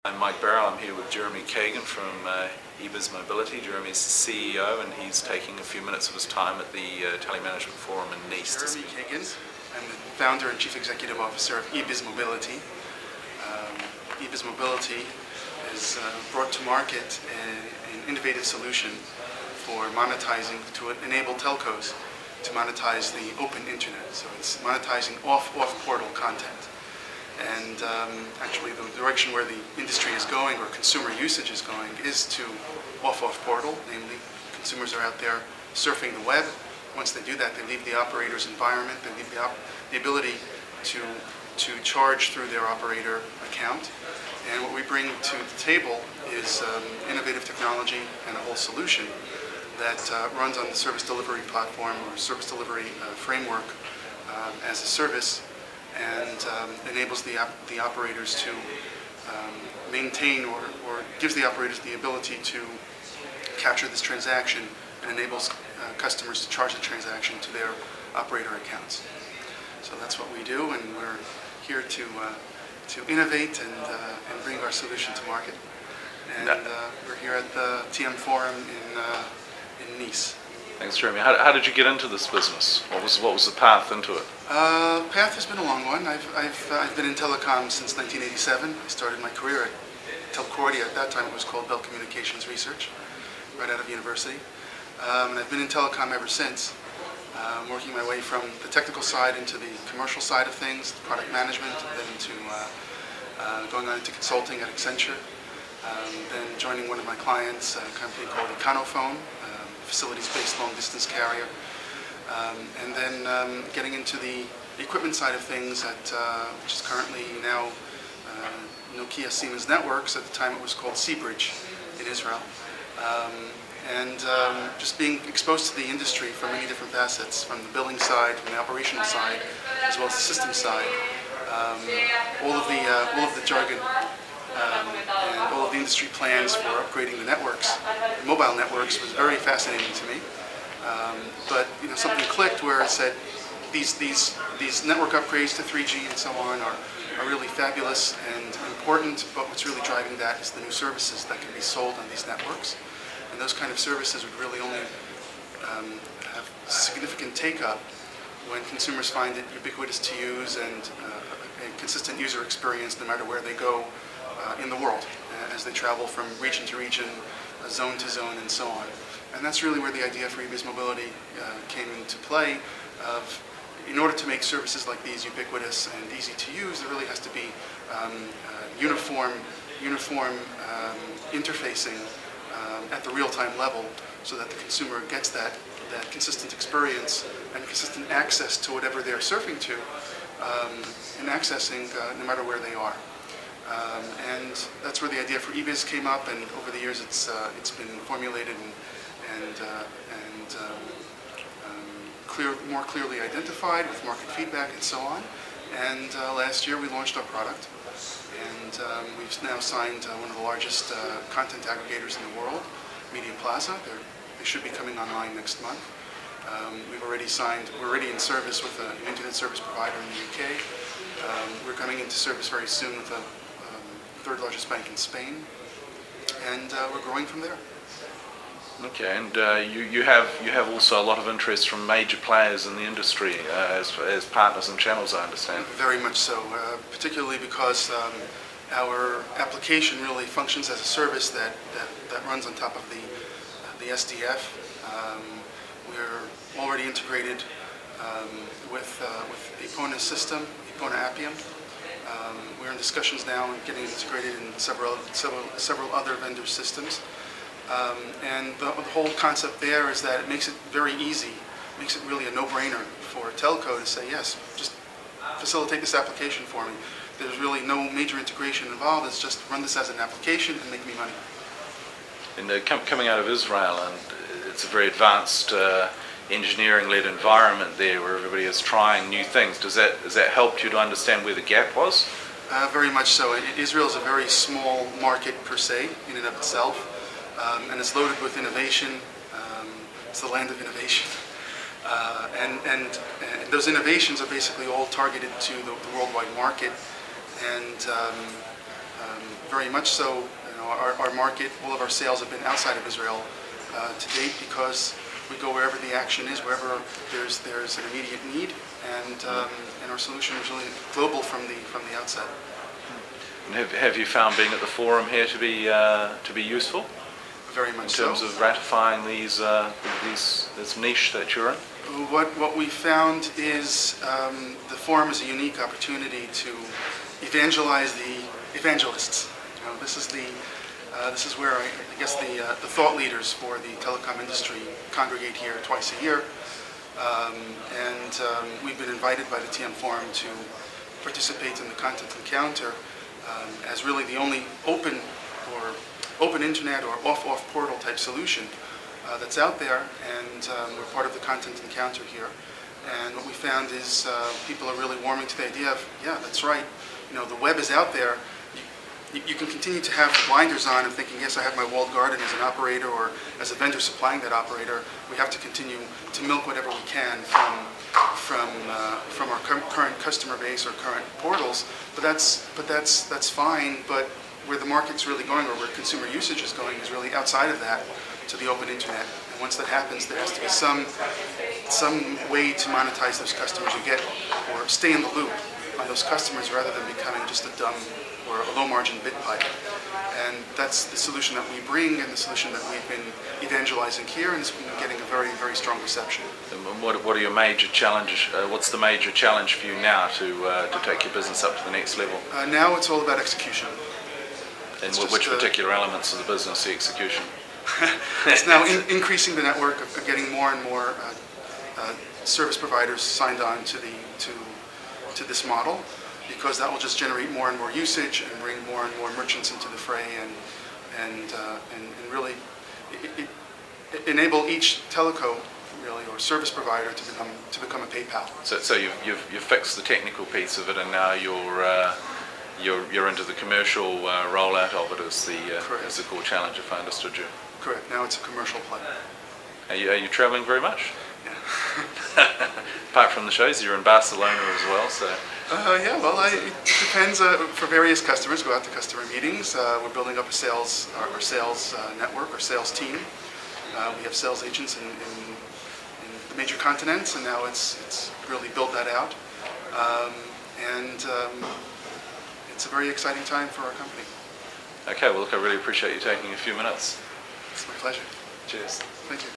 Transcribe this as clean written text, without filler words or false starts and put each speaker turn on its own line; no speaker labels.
I'm Mike Barrow. I'm here with Jeremy Kagan from eBIZ.mobility. Jeremy's the CEO, and he's taking a few minutes of his time at the Telemanagement Forum in Nice.
Jeremy Kagan. I'm the founder and chief executive officer of eBIZ.mobility. eBIZ.mobility has brought to market an innovative solution for monetizing, to enable telcos to monetize the open internet. So it's monetizing off-portal content. And actually the direction where the industry is going, or consumer usage is going, is to off-portal, namely consumers are out there surfing the web. Once they do that, they leave the operator's environment, they leave the ability to charge through their operator account. And what we bring to the table is innovative technology and a whole solution that runs on the service delivery platform or service delivery framework as a service, and enables the operators to maintain or gives the operators the ability to capture this transaction and enables customers to charge the transaction to their operator accounts. So that's what we do, and we're here to innovate and bring our solution to market. And we're here at the TM Forum in Nice.
Thanks, Jeremy. How did you get into this business? What was the path into it?
Path has been a long one. I've been in telecom since 1987. I started my career at Telcordia. At that time it was called Bell Communications Research, right out of university. And I've been in telecom ever since, working my way from the technical side into the commercial side of things, product management, then into going on into consulting at Accenture, then joining one of my clients, a company called Econophone, facilities-based long-distance carrier, and then getting into the equipment side of things at which is currently now Nokia Siemens Networks. At the time it was called Seabridge in Israel, and just being exposed to the industry from many different facets, from the billing side, from the operational side, as well as the system side. All of the jargon and all of the industry plans for upgrading the networks, mobile networks, was very fascinating to me. But something clicked where it said these network upgrades to 3G and so on are really fabulous and important, but what's really driving that is the new services that can be sold on these networks. And those kind of services would really only have significant take-up when consumers find it ubiquitous to use and a consistent user experience no matter where they go in the world, as they travel from region to region, zone to zone, and so on. And that's really where the idea for eBIZ.mobility came into play. In order to make services like these ubiquitous and easy to use, there really has to be uniform interfacing at the real-time level, so that the consumer gets that consistent experience and consistent access to whatever they're surfing to and accessing no matter where they are. And that's where the idea for eBIZ came up, and over the years it's been formulated and more clearly identified with market feedback and so on. And last year we launched our product, and we've now signed one of the largest content aggregators in the world, Media Plaza. They should be coming online next month. We're already in service with an internet service provider in the UK. We're coming into service very soon with a third largest bank in Spain, and we're growing from there.
Okay, and you have also a lot of interest from major players in the industry as partners and channels, I understand.
Very much so, particularly because our application really functions as a service that runs on top of the SDF. We're already integrated with Epona's system, Epona Appium. We're in discussions now and getting integrated in several other vendor systems. And the whole concept there is that it makes it very easy, makes it really a no-brainer for a telco to say, yes, just facilitate this application for me. There's really no major integration involved. It's just run this as an application and make me money.
And coming out of Israel, and it's a very advanced engineering-led environment there where everybody is trying new things. Has that helped you to understand where the gap was?
Very much so. Israel is a very small market per se in and of itself, and it's loaded with innovation. It's the land of innovation. And those innovations are basically all targeted to the worldwide market, and very much so. You know, our market, all of our sales have been outside of Israel to date because we go wherever the action is, wherever there's an immediate need, and our solution is really global from the outset.
And have you found being at the forum here to be useful?
Very much so.
In terms of ratifying this niche that you're in?
What we found is the forum is a unique opportunity to evangelize the evangelists. You know, this is where I guess the thought leaders for the telecom industry congregate here twice a year, and we've been invited by the TM Forum to participate in the content encounter as really the only open internet or off portal type solution that's out there, and we're part of the content encounter here. And what we found is people are really warming to the idea of, yeah, that's right. You know, the web is out there. You can continue to have the blinders on and thinking, yes, I have my walled garden as an operator or as a vendor supplying that operator. We have to continue to milk whatever we can from our current customer base or current portals. But that's fine. But where the market's really going, or where consumer usage is going, is really outside of that to the open internet. And once that happens, there has to be some way to monetize those customers you get, or stay in the loop on those customers rather than becoming just a dumb or a low-margin bit pipe. And that's the solution that we bring, and the solution that we've been evangelizing here, and it's been getting a very, very strong reception.
And what are your major challenges? What's the major challenge for you now to take your business up to the next level?
Now it's all about execution.
And which particular elements of the business, the execution?
It's now increasing the network, of getting more and more service providers signed on to this model, because that will just generate more and more usage and bring more and more merchants into the fray, and really enable each teleco really, or service provider to become a PayPal.
So you've fixed the technical piece of it, and now you're into the commercial rollout of it as the core challenge, if I understood you.
Correct. Now it's a commercial play.
Are you traveling very much?
Yeah.
Apart from the shows, you're in Barcelona as well, so.
Yeah, well, it depends. For various customers, go out to customer meetings. We're building up our sales network, our sales team. We have sales agents in the major continents, and now it's really built that out. It's a very exciting time for our company.
Okay, well, look, I really appreciate you taking a few minutes.
It's my pleasure.
Cheers.
Thank you.